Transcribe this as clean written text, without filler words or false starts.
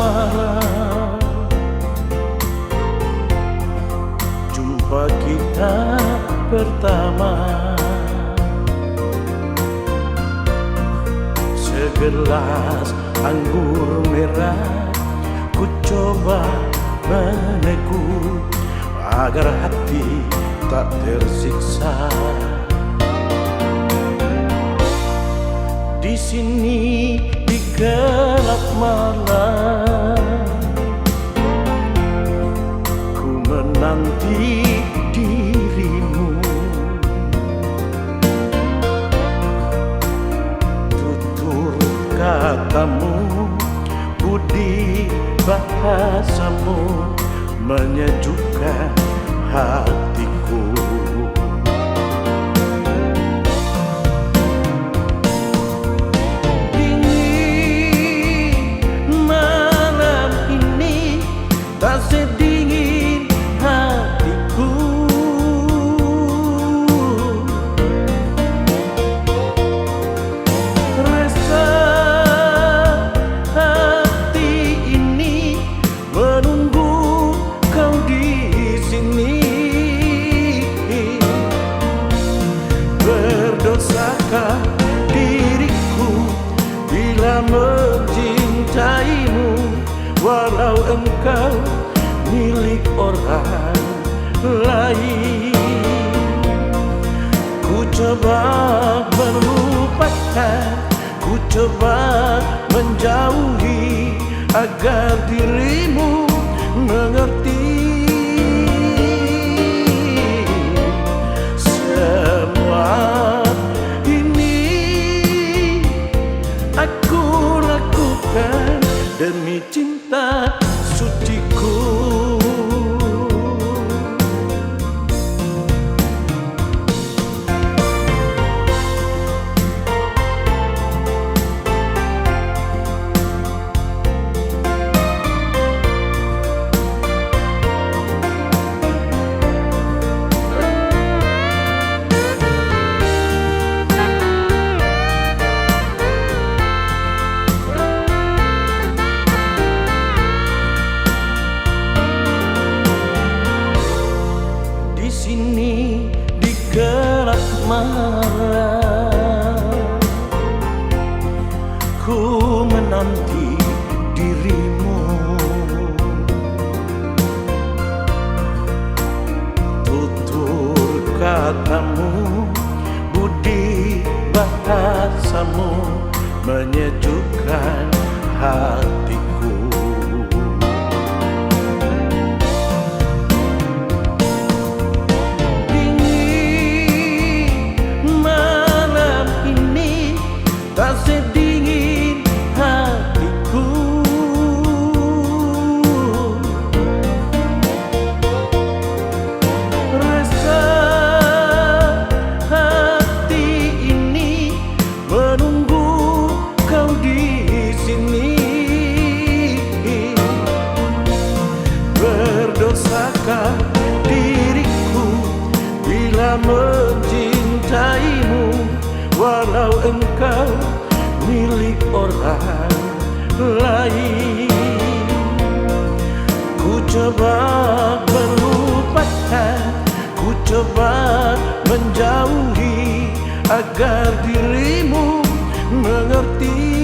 asmara, jumpa kita pertama. Segelas anggur merah ku coba meneguk agar hati tak tersiksa. Di sini di gelap malam ku menanti dirimu. Tutur katamu, budi bahasamu menyejukkan hatiku. Sedingin hatiku, rasa hati ini menunggu kau di sini. Berdosakah diriku bila mencintaimu, walau engkau milik orang lain? Ku coba melupakan, ku coba menjauhi agar dirimu mengerti. Semua ini aku lakukan demi cinta suciku. Sini di gelap malam ku menanti dirimu. Tutur katamu, budi bahasamu menyejukkan hatiku. Tak sedingin hatiku, rasa hati ini menunggu kau di sini. Berdosakah diriku bila mencintaimu, walau engkau milik orang lain? Ku coba melupakan, ku coba menjauhi agar dirimu mengerti.